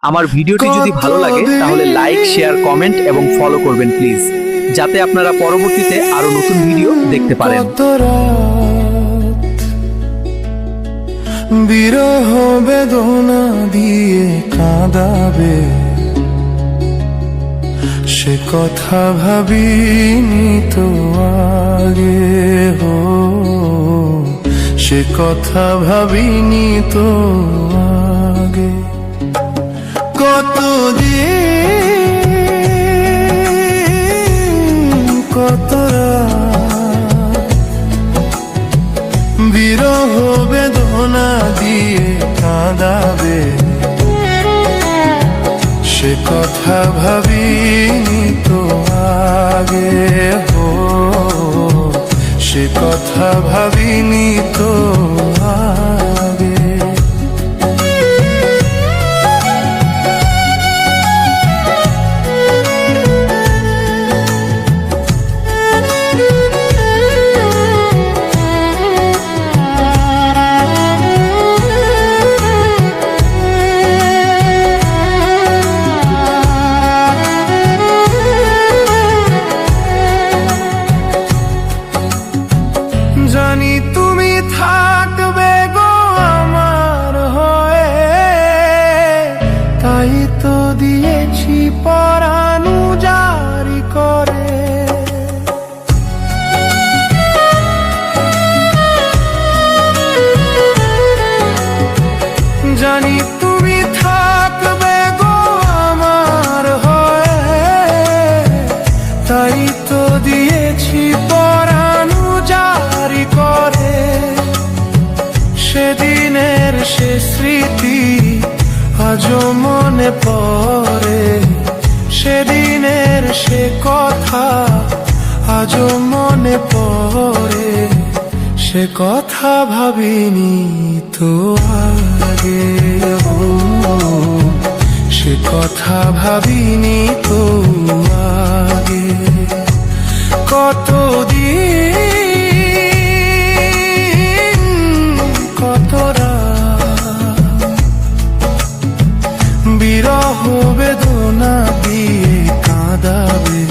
আমার ভিডিওটি যদি ভালো লাগে তাহলে লাইক, শেয়ার, কমেন্ট এবং ফলো করবেন প্লিজ, যাতে আপনারা পরবর্তীতে আরো নতুন ভিডিও দেখতে পারেন। বিরহ বেদনা দিয়ে কাঁদাবে, সে কথা ভাবিনি তো আগে, সে কথা ভাবিনি তো আগে। কতদিন কত বিরহ বেদনা দিয়ে কাঁদাবে, সে কথা ভাবিনি তো আগে, সে কথা ভাবিনি তো আগে। জানি তুমি থাকবে গো আমার হয়ে, তাই তো দিয়েছি পরাণ জারি করে। জানি তুমি থাকবে গো আমার হয়ে, তাই তো দিয়েছি পরাণ জারি করে। সেদিনের সে স্মৃতি আজও মনে পড়ে, সেদিনের সে কথা আজও মনে পড়ে, সে কথা ভাবিনি তো আগে, সে কথা ভাবিনি তো আগে। কতদিন কত বিরহ বেদনা দিয়ে কাঁদাবে,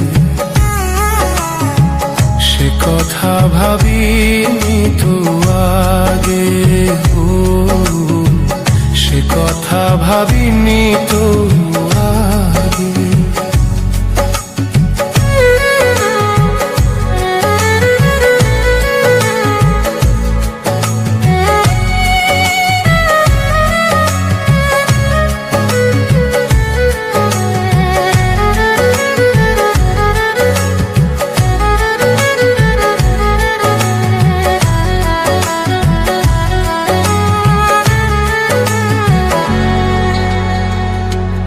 সে কথা ভাবিনি তো আগে, সে কথা ভাবিনি তো আগে।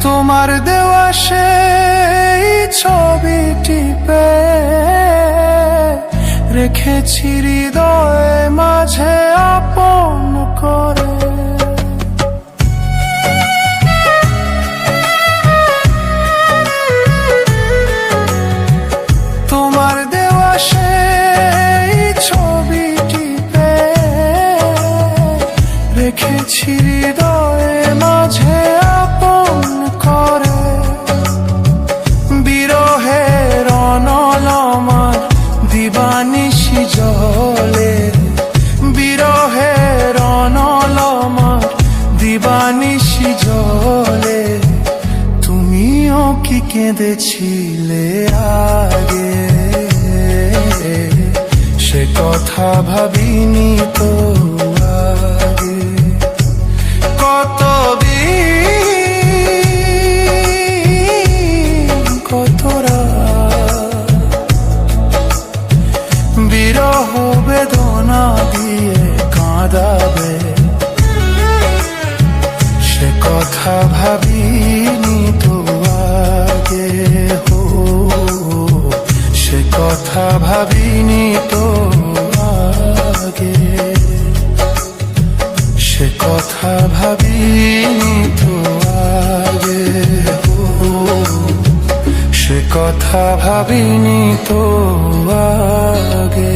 তোমার দেওয়া সেই ছবিটি রেখেছি হৃদয়ে মাঝে আপন করে। তোমার দেওয়া সেই ছবিটি রেখেছি হৃদয়ে মাঝে আপন করে। বিরহের অনল আমার দিবানিশি জলে, বিরহের অনল আমার দিবানিশি জলে। তুমিও কি কেঁদেছিলে আগে, সে কথা ভাবিনি তো আগে। কতদিন কত বিরহ বেদনা দিয়ে কাঁদাবে, সে কথা ভাবিনি তো আগে, সে কথা ভাবিনি তো আগে, সে কথা ভাবিনি তো আগে, সে কথা ভাবিনি তো আগে।